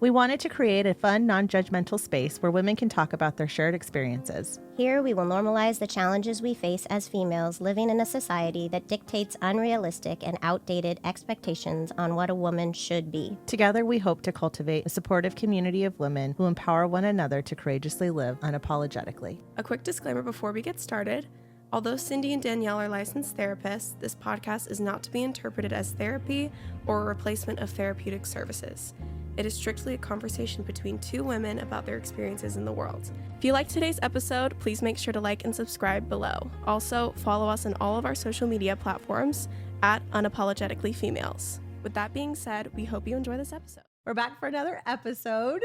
We wanted to create a fun, non-judgmental space where women can talk about their shared experiences. Here, we will normalize the challenges we face as females living in a society that dictates unrealistic and outdated expectations on what a woman should be. Together, we hope to cultivate a supportive community of women who empower one another to courageously live unapologetically. A quick disclaimer before we get started. Although Cindy and Danielle are licensed therapists, this podcast is not to be interpreted as therapy or a replacement of therapeutic services. It is strictly a conversation between two women about their experiences in the world. If you liked today's episode, please make sure to like and subscribe below. Also, follow us on all of our social media platforms at Unapologetically Females. With that being said, we hope you enjoy this episode. We're back for another episode,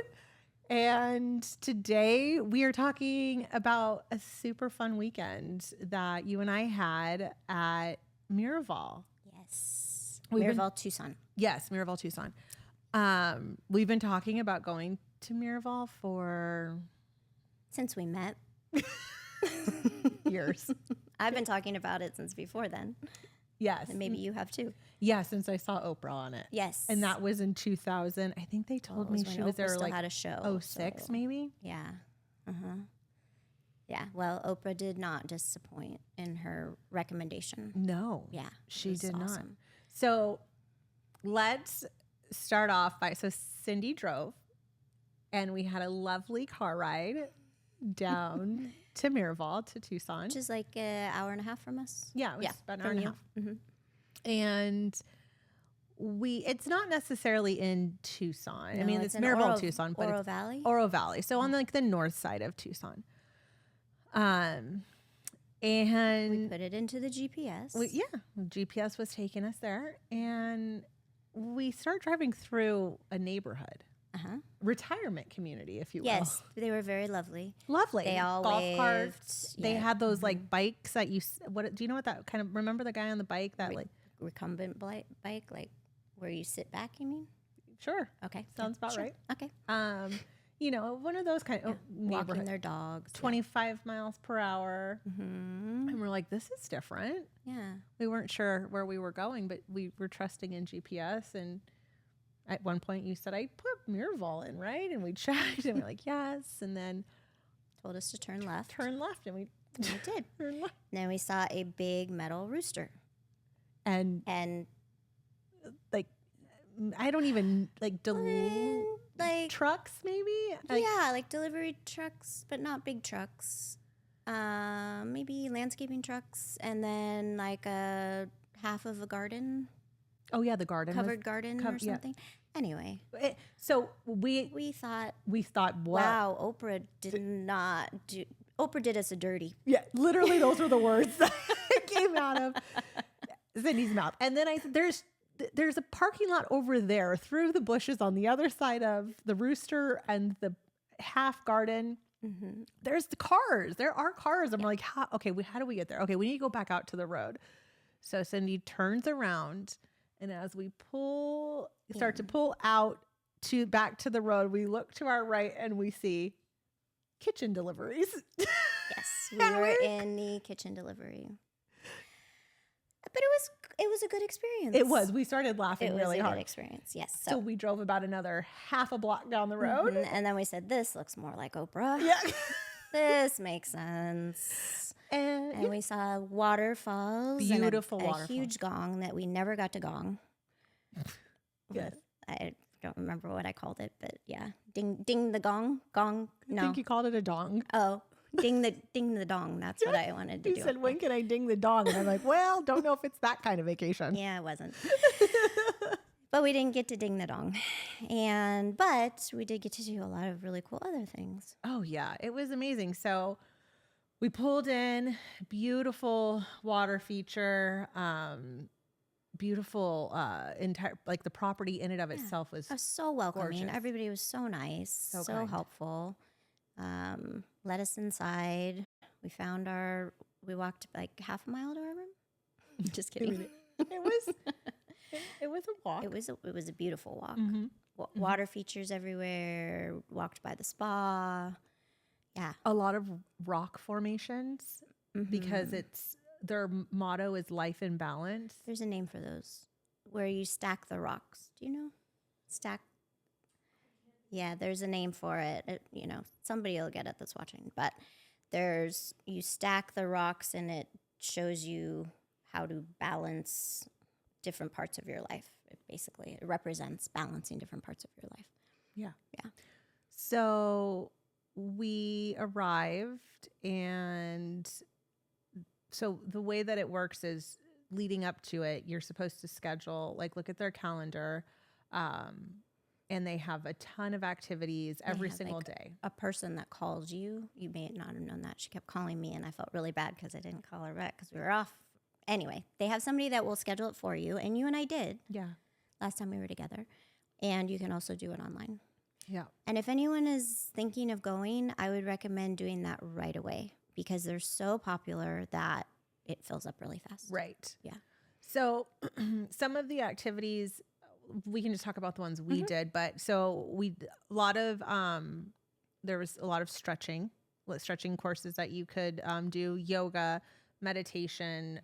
and today we are talking about a super fun weekend that you and I had at Miraval. Yes. Miraval Tucson. Yes, Miraval Tucson. We've been talking about going to Miraval for Since we met. years. I've been talking about it since before then. Yes. And maybe you have too. Yeah, since I saw Oprah on it. Yes. And that was in 2000. I think they told me she was Oprah there still like had a show. 06 so- maybe. Yeah. Uh-huh. Yeah. Well, Oprah did not disappoint in her recommendation. No. Yeah. She it was did not. awesome. So let's start off by, so Cindy drove and we had a lovely car ride down to Miraval, to Tucson. Which is like an hour and a half from us. Yeah, it was about an hour from and a you. half. Mm-hmm. And it's not necessarily in Tucson. I mean, it's in Miraval, Tucson, but Oro it's Valley. Oro Valley. So on like the north side of Tucson. And We put it into the GPS. GPS was taking us there, and we start driving through a neighborhood, retirement community, if you will. Yes, they were very lovely. Lovely. They all golf waved. carts. They Yeah. had those like bikes that what do you know what that kind of, remember the guy on the bike that like, Recumbent bike, like where you sit back, you mean? sure. Okay. Sounds about sure. right. Okay. You know, one of those kind of Walking neighborhood, their dogs. 25 miles per hour. Mm-hmm. And we're like, this is different. Yeah. We weren't sure where we were going, but we were trusting in GPS. And at one point you said, I put Miraval in, right? And we checked and we're like, yes. And then Told us to turn left. turn left, and we And we did. turned left. Then we saw a big metal rooster. And And like, I don't even like like trucks, maybe? yeah, like delivery trucks, but not big trucks. Maybe landscaping trucks, and then like a half of a garden, Oh yeah, the garden. covered garden or yeah. something. Anyway, So we thought, thought, wow, Oprah Oprah did us a dirty. Yeah, literally those were the words that came out of Cindy's mouth. And then I said, there's a parking lot over there through the bushes on the other side of the rooster and the half garden. Mm-hmm. There's the cars. There are cars. I'm like, how do we get there? Okay, we need to go back out to the road. So Cindy turns around, and as we start to pull out back to the road, we look to our right and we see kitchen deliveries. Yes, we were in the kitchen delivery. But it was a good experience. It was. We started laughing really It was a hard. good experience. Yes. So we drove about another half a block down the road. Mhm. And then we said, this looks more like Oprah. Yeah. This makes sense. And we saw waterfalls. Beautiful and a waterfall. huge gong that we never got to gong. Yes. I don't remember what I called it, but yeah. Ding the gong. Gong. No. I think you called it a dong. Oh, ding the dong. That's what I wanted to do. You said, when can I ding the dong? And I'm like, well, don't know if it's that kind of vacation. Yeah, it wasn't. But we didn't get to ding the dong. But we did get to do a lot of really cool other things. Oh, yeah. It was amazing. So we pulled in, beautiful water feature, beautiful entire, like the property in and of itself was So welcoming. gorgeous. Everybody was so nice, so kind. helpful. Let us inside. We walked like half a mile to our room. Just kidding. It was a walk. It was a beautiful walk. Mhm. Water features everywhere. Walked by the spa. Yeah. A lot of rock formations because Mhm. their motto is life in balance. There's a name for those where you stack the rocks. Do you know? Stack. Yeah, there's a name for it. You know, somebody will get it that's watching. But you stack the rocks and it shows you how to balance different parts of your life. It represents balancing different parts of your life. Yeah. Yeah. So we arrived, and so the way that it works is leading up to it, you're supposed to schedule, like look at their calendar, and they have a ton of activities every single day. A person that calls you may not have known that. She kept calling me, and I felt really bad because I didn't call her back because we were off. Anyway, they have somebody that will schedule it for you, and you and I did. Yeah. Last time we were together. And you can also do it online. Yeah. And if anyone is thinking of going, I would recommend doing that right away because they're so popular that it fills up really fast. Right. Yeah. So some of the activities, we can just talk about the ones we did, but so there was a lot of stretching courses that you could do, yoga, meditation,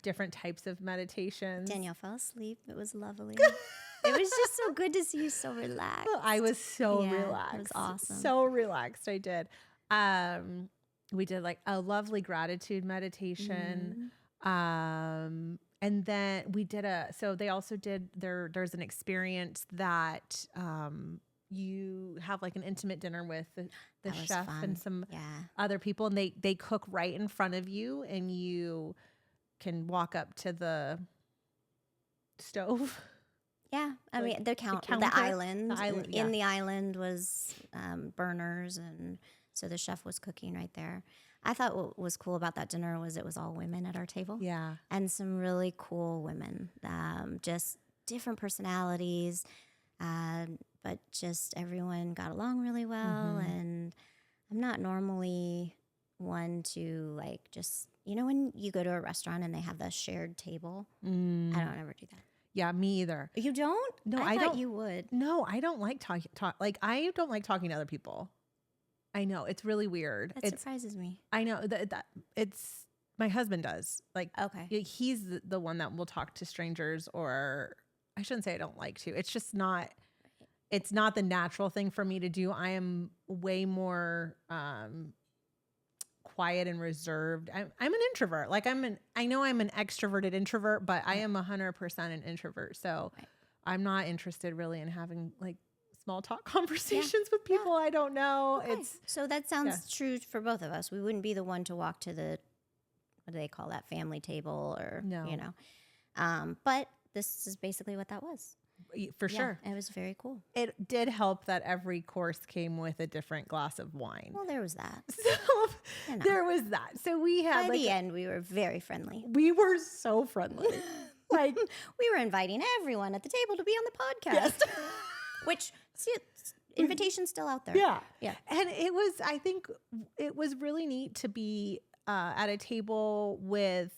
different types of meditations. Danielle fell asleep. It was lovely. It was just so good to see you so relaxed. I was so relaxed. It was awesome. So relaxed. I did. We did like a lovely gratitude meditation. And then we did they also did there's an experience that you have like an intimate dinner with the chef and some other people, and they cook right in front of you, and you can walk up to the stove. Yeah, I mean the island. In the island was burners, and so the chef was cooking right there. I thought what was cool about that dinner was it was all women at our table. Yeah, and some really cool women, just different personalities, but just everyone got along really well. And I'm not normally one to like just when you go to a restaurant and they have the shared table. I don't ever do that. Yeah, me either. You don't? No, I thought you would. No, I don't like I don't like talking to other people. I know, it's really weird. That surprises me. I know that it's my husband does. Like, okay, he's the one that will talk to strangers, or I shouldn't say I don't like to. It's just not. It's not the natural thing for me to do. I am way more quiet and reserved. I'm an introvert. Like I know I'm an extroverted introvert, but I am 100% an introvert. So I'm not interested really in having like small talk conversations with people I don't know. Okay. So that sounds true for both of us. We wouldn't be the one to walk to the, what do they call that, family table or, but this is basically what that was. For sure. It was very cool. It did help that every course came with a different glass of wine. Well, there was that. So there was that. So we had by the end, we were very friendly. We were so friendly. Like we were inviting everyone at the table to be on the podcast. Yes. Which invitation's still out there. Yeah. Yeah. And I think it was really neat to be at a table with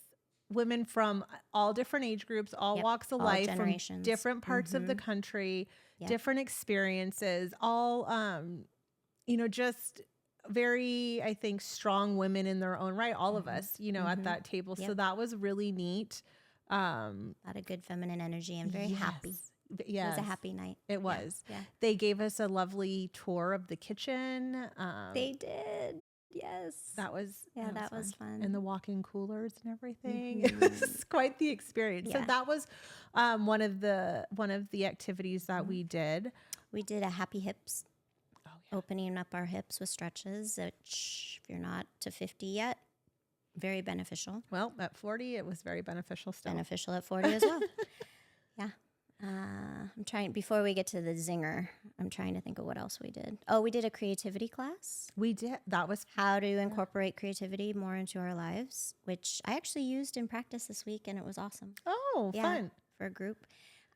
women from all different age groups, all walks of life, from different parts of the country, different experiences, all, just very, I think, strong women in their own right, all of us, at that table. So that was really neat. A lot of good feminine energy and very happy. Yes. It was a happy night. It was. Yeah. They gave us a lovely tour of the kitchen. They did. Yes. That was fun. And the walk-in coolers and everything. It was quite the experience. Yeah. So that was one of the activities that we did. We did a happy hips. Oh, yeah. Opening up our hips with stretches, which if you're not to 50 yet, very beneficial. Well, at 40 it was very beneficial still. Beneficial at 40 as well. Yeah. I'm trying, before we get to the zinger, I'm trying to think of what else we did. Oh, we did a creativity class. We did. That was how to incorporate creativity more into our lives, which I actually used in practice this week, and it was awesome. Oh, fun. For a group.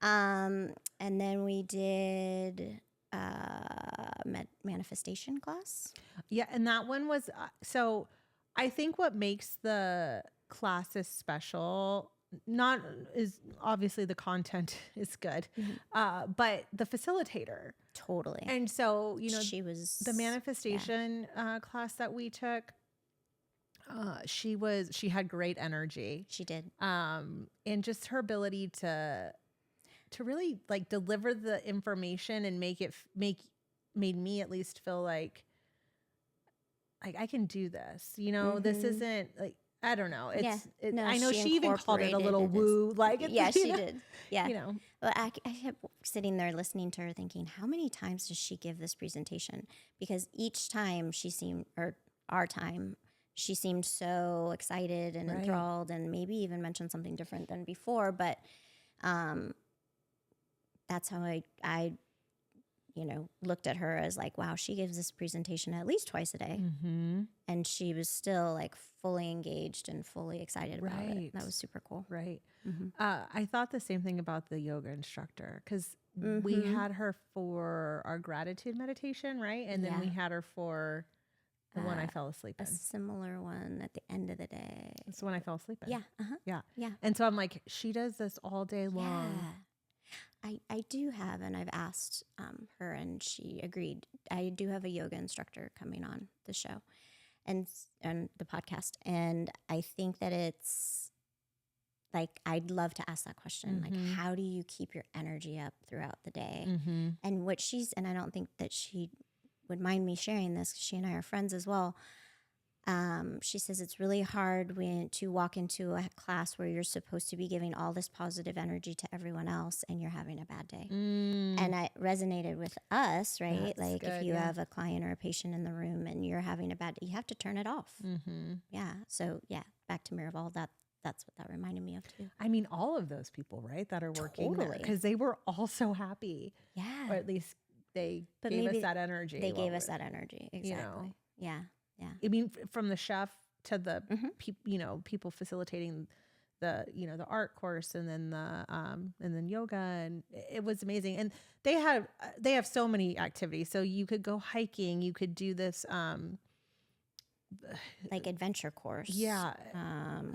And then we did manifestation class. Yeah, and that one was, so I think what makes the classes special is obviously the content is good, but the facilitator. Totally. And so, she was the manifestation class that we took. She had great energy. She did. And just her ability to really like deliver the information and make made me at least feel like I can do this. You know, this isn't like, I don't know. No, I know she even called it a little incorporated woo. Like, Yeah, she did. Yeah. You know, Well, I kept sitting there listening to her thinking, how many times does she give this presentation? Because each time she seemed, or our time, she seemed so excited and enthralled, and maybe even mentioned something different than before. But that's how I looked at her as like, wow, she gives this presentation at least twice a day. And she was still like fully engaged and fully excited about it. That was super cool. Right. I thought the same thing about the yoga instructor, because we had her for our gratitude meditation, right? And then we had her for the one I fell asleep in. A similar one at the end of the day. It's the one I fell asleep in. Yeah. Yeah. And so I'm like, she does this all day long. Yeah. I do have, and I've asked her, and she agreed. I do have a yoga instructor coming on the show and the podcast. And I think that it's like, I'd love to ask that question. Like, how do you keep your energy up throughout the day? And what and I don't think that she would mind me sharing this, 'cause she and I are friends as well. She says it's really hard to walk into a class where you're supposed to be giving all this positive energy to everyone else and you're having a bad day. And it resonated with us, right? That's like good, if you have a client or a patient in the room and you're having a bad day, you have to turn it off. Yeah. So back to Miraval, that's what that reminded me of too. I mean, all of those people, right, that are working there, because they were all so happy. Yeah. Or at least they gave us that energy. They gave us that energy. Exactly. You know? Yeah. I mean, from the chef to the people facilitating the the art course, and then yoga, and it was amazing. And they have so many activities. So you could go hiking, you could do this like adventure course. Yeah.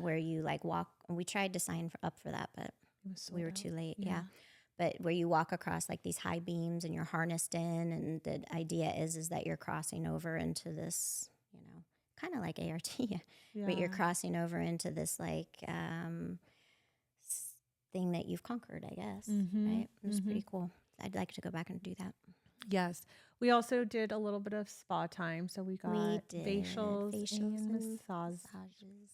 Where you like walk. We tried to sign up for that, but we were too late. Yeah. But where you walk across like these high beams and you're harnessed in, and the idea is that you're crossing over into this, kind of like ART, but you're crossing over into this like thing that you've conquered, I guess. Right? It was pretty cool. I'd like to go back and do that. Yes. We also did a little bit of spa time. So we got facials and massages.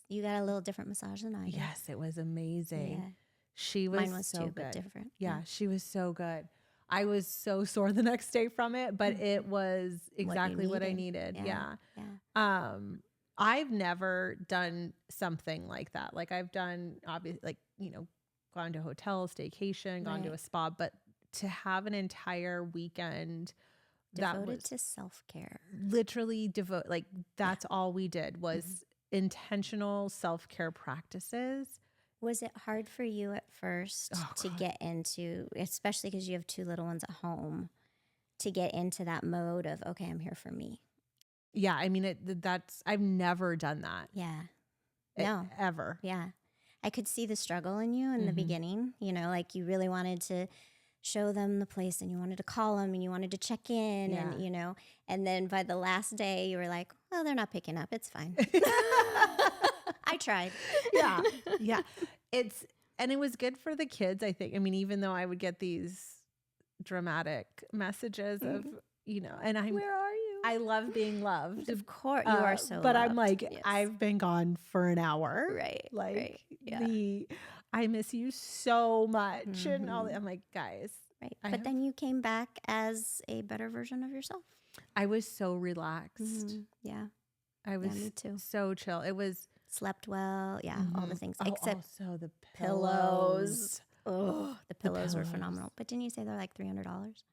You got a little different massage than I did. Yes, it was amazing. Yeah. She was Mine was so too, good. but different. Yeah, she was so good. I was so sore the next day from it, but it was exactly what I needed. Yeah. I've never done something like that. Like I've done, obviously, like, gone to a hotel, staycation, gone to a spa, but to have an entire weekend devoted to self-care, literally like that's all we did was intentional self-care practices. Was it hard for you at first to get into, especially because you have two little ones at home, to get into that mode of, okay, I'm here for me? Yeah. I mean, I've never done that. Yeah. No. Ever. Yeah. I could see the struggle in you in the beginning, like you really wanted to show them the place and you wanted to call them and you wanted to check in and, and then by the last day you were like, well, they're not picking up. It's fine. I tried. Yeah. Yeah. And it was good for the kids, I think. I mean, even though I would get these dramatic messages of, and where are you? I love being loved. Of course. You are so But loved. I'm like, I've been gone for an hour. Right. Like right. Yeah. I miss you so much. And all I'm like, guys. Right. But then you came back as a better version of yourself. I was so relaxed. Yeah. I was me too. So chill. It was slept well. Yeah. All the things. Except also the pillows. Oh, the pillows were phenomenal. But didn't you say they're like $300?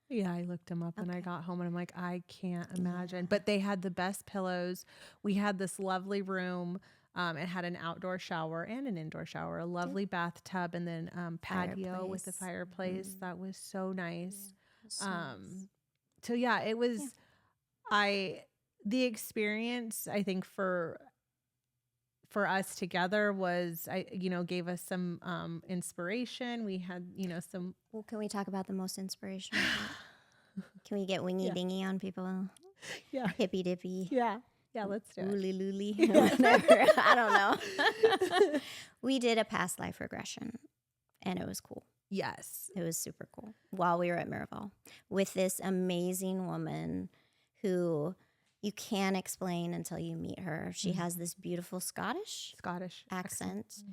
Yeah, I looked them up when I got home and I'm like, I can't imagine. But they had the best pillows. We had this lovely room. It had an outdoor shower and an indoor shower, a lovely bathtub, and then patio with the fireplace. That was so nice. So yeah, it was, the experience, I think for us together was, gave us some inspiration. We had, some. Well, can we talk about the most inspirational part? Can we get wingy dingy on people? Yeah. Hippy dippy. Yeah. Yeah, let's do it. Ooly looly. Whatever. I don't know. We did a past life regression and it was cool. Yes. It was super cool while we were at Miraval with this amazing woman who you can't explain until you meet her. She has this beautiful Scottish accent.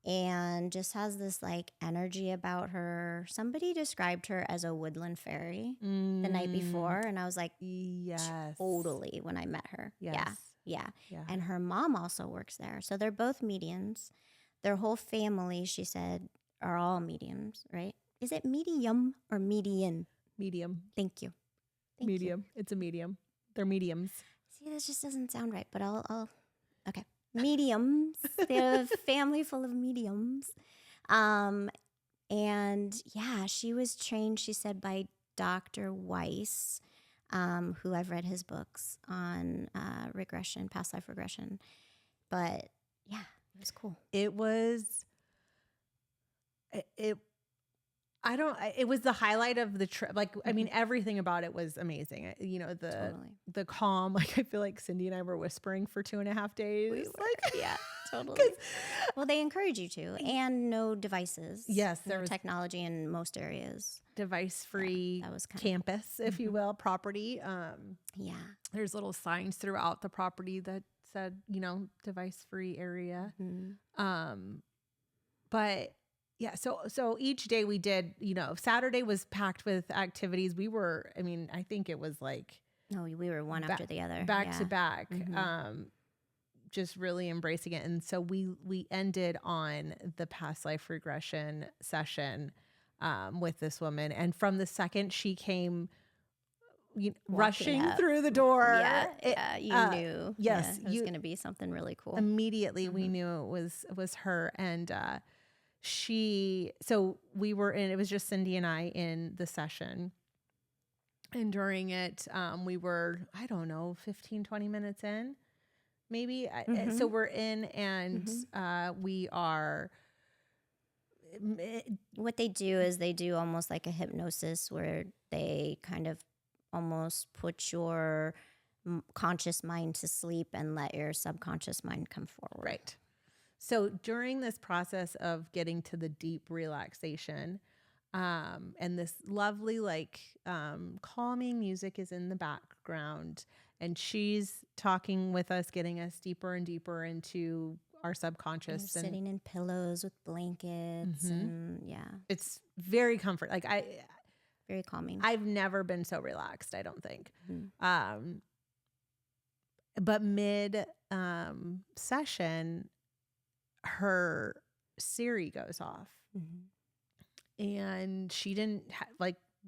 And just has this like energy about her. Somebody described her as a woodland fairy the night before. And I was like, yes, totally, when I met her. Yes. Yeah. And her mom also works there. So they're both mediums. Their whole family, she said, are all mediums, right? Is it medium or median? Medium. Thank you. Medium. It's a medium. They're mediums. See, this just doesn't sound right, but I'll okay. Mediums. They're a family full of mediums. And yeah, she was trained, she said, by Dr. Weiss, who I've read his books on regression, past life regression. But yeah, it was cool. It was the highlight of the trip. Like, I mean, everything about it was amazing. You know, the calm, like I feel like Cindy and I were whispering for 2.5 days. Yeah, totally. Well, they encourage you to, and no devices. Yes. There was technology in most areas. Device-free that was campus, if you will, property. Yeah. There's little signs throughout the property that said, you know, device-free area. But yeah, so each day we did, you know, Saturday was packed with activities. I think it was like, no, we were one after the other, back to back, just really embracing it. And so we ended on the past life regression session with this woman. And from the second she came rushing through the door, you knew, yes, it was going to be something really cool. Immediately we knew it was her. And so we were in, it was just Cindy and I in the session. And during it, we were, I don't know, 15, 20 minutes in, maybe. So we're in, and we are. What they do is they do almost like a hypnosis where they kind of almost put your conscious mind to sleep and let your subconscious mind come forward. Right. So during this process of getting to the deep relaxation, and this lovely, like, calming music is in the background, and she's talking with us, getting us deeper and deeper into our subconscious. And sitting in pillows with blankets, and it's very comfort. Like very calming. I've never been so relaxed, I don't think. But mid session, her Siri goes off, and she didn't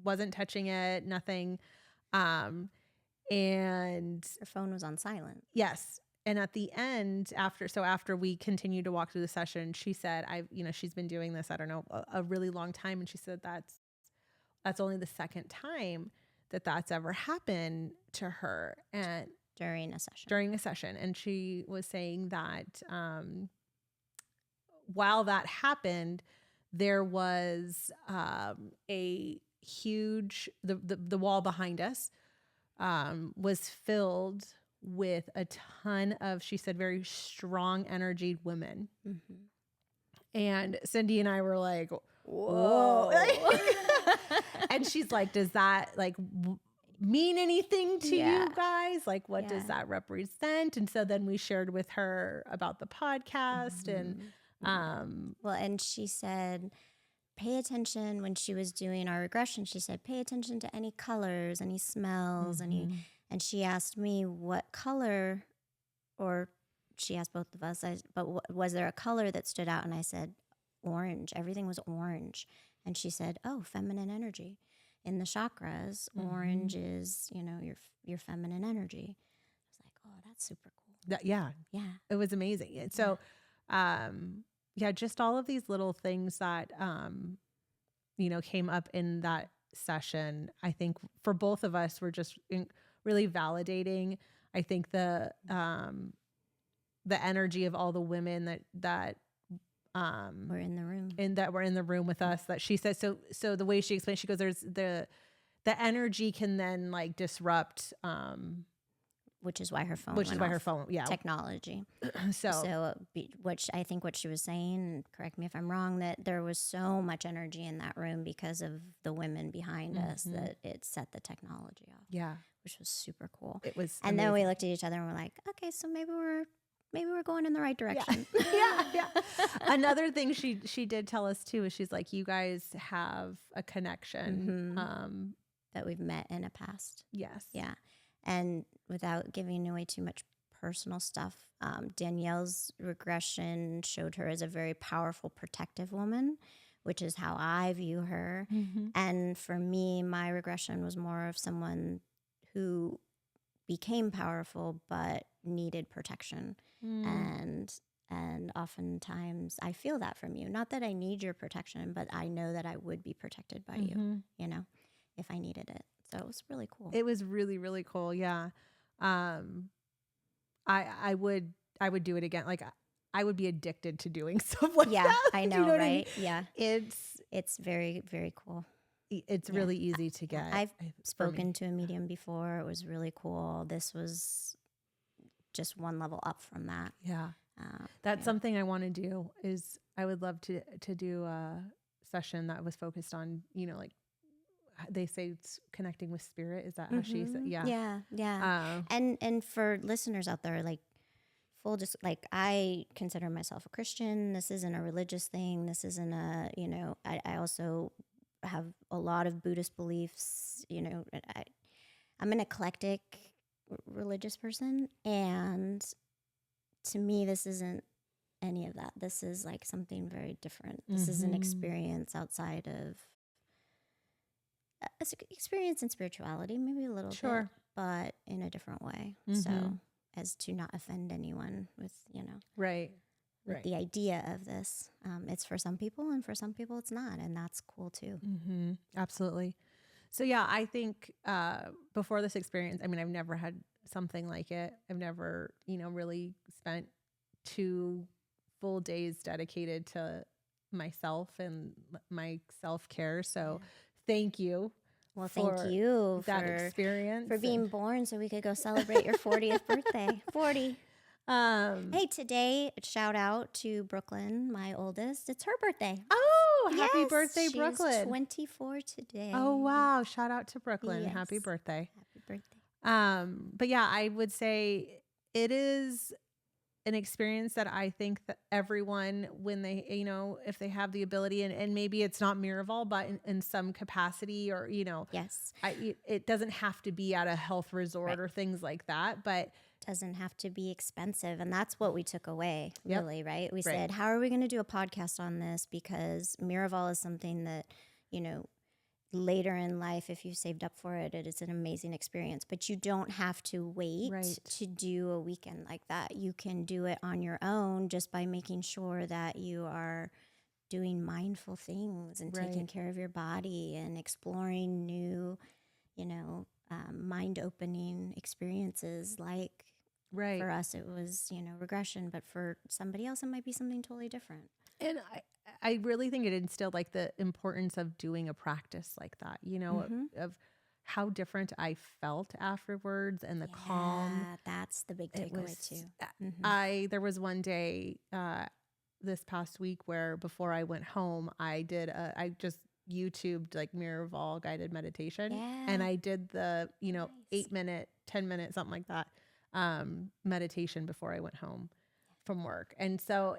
wasn't touching it, nothing. And her phone was on silent. Yes. And at the end, after we continued to walk through the session, she said, she's been doing this, I don't know, a really long time. And she said, that's only the second time that's ever happened to her. And during a session. And she was saying that, while that happened, there was a huge, the wall behind us was filled with a ton of, she said, very strong energied women. And Cindy and I were like, whoa. And she's like, does that mean anything to you guys? Like, what does that represent? And so then we shared with her about the podcast and well, and she said, pay attention when she was doing our regression. She said, pay attention to any colors, any smells, and she asked me what color, or she asked both of us, but was there a color that stood out? And I said, orange. Everything was orange. And she said, oh, feminine energy. In the chakras, orange is, your feminine energy. I was like, oh, that's super cool. Yeah. It was amazing. And so, just all of these little things that, came up in that session, I think for both of us were just really validating. I think the energy of all the women that were in the room were in the room with us, that she said, so the way she explained, she goes, there's the energy can then disrupt, which is why her phone which is went why her off. phone, yeah. Technology. So Which I think what she was saying, correct me if I'm wrong, that there was so much energy in that room because of the women behind us that it set the technology off. yeah, Which was super cool. it was And then we amazing. looked at each other and we're like, okay, so maybe we're going in the right direction. yeah. Another thing she did tell us too is she's like, you guys have a connection. That we've met in a past. Yes. Yeah. And without giving away too much personal stuff, Danielle's regression showed her as a very powerful, protective woman, which is how I view her. And for me, my regression was more of someone who became powerful but needed protection. And oftentimes I feel that from you. Not that I need your protection, but I know that I would be protected by you, if I needed it. So it was really cool. It was really, really cool. Yeah. I would do it again. Like I would be addicted to doing stuff like that. I know, you know right? what I mean? Yeah. It's very, very cool. It's really easy to get. I've spoken to a medium before. It was really cool. This was just one level up from that. Yeah. That's something I want to do is I would love to do a session that was focused on, like they say it's connecting with spirit. Is that how she said? Yeah. Yeah. And for listeners out there, like I consider myself a Christian. This isn't a religious thing. This isn't a, I also have a lot of Buddhist beliefs. I'm an eclectic religious person, and to me, this isn't any of that. This is like something very different. This is an experience outside of experience in spirituality, maybe a little bit, but in a different way. So as to not offend anyone with, Right. with the idea of this. It's for some people and for some people it's not. And that's cool too. Absolutely. So yeah, I think before this experience, I mean, I've never had something like it. I've never, really spent 2 full days dedicated to myself and my self-care. So thank you. Well, thank you that experience for being born so we could go celebrate your 40th birthday. 40. Hey, today, shout out to Brooklyn, my oldest. It's her birthday. Oh, happy Yes, birthday, she's Brooklyn. 24 today. Oh, wow. Shout out to Brooklyn. Yes. Happy birthday. Happy birthday. But yeah, I would say it is an experience that I think that everyone, when they, if they have the ability and maybe it's not Miraval, but in some capacity or, Yes. it doesn't have to be at a health resort or things like that, but doesn't have to be expensive. And that's what we took away, Yep. really, right? We said, how are we going to do a podcast on this? Because Miraval is something that, later in life, if you saved up for it, it is an amazing experience. But you don't have to wait to do a weekend like that. You can do it on your own just by making sure that you are doing mindful things and taking care of your body and exploring new, mind-opening experiences. Like for us, it was, regression, but for somebody else, it might be something totally different. And I really think it instilled like the importance of doing a practice like that, of how different I felt afterwards and the calm. That's the big takeaway too. There was one day this past week where before I went home, I just YouTubed like Miraval guided meditation. And I did the, 8-minute, 10-minute, something like that, meditation before I went home from work. And so,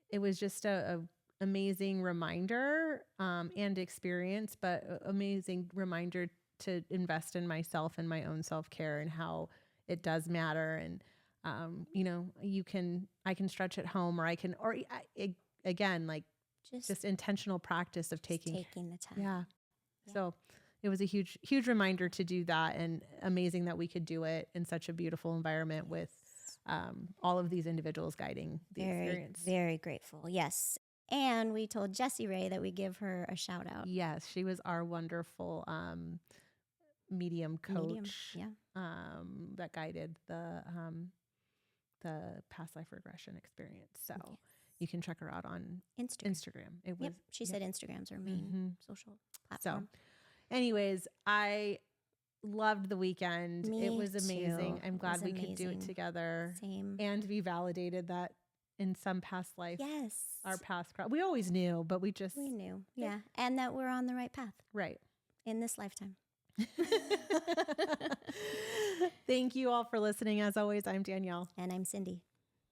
it was just a amazing reminder and experience, but amazing reminder to invest in myself and my own self-care and how it does matter. And, I can stretch at home again, like just intentional practice of taking the time. Yeah. So it was a huge, huge reminder to do that, and amazing that we could do it in such a beautiful environment with all of these individuals guiding the experience. Very grateful. Yes. And we told Jessie Ray that we give her a shout out. Yes. She was our wonderful medium coach that guided the past life regression experience. So you can check her out on Instagram. She said Instagram's her main social platform. So anyways, I loved the weekend. Me It was amazing. too. I'm It glad was we could do it amazing. together Same. and be validated that in some past life, Yes. our past, we always knew, but we knew. Yeah. And that we're on the right path right. in this lifetime. Thank you all for listening. As always, I'm Danielle. And I'm Cindy.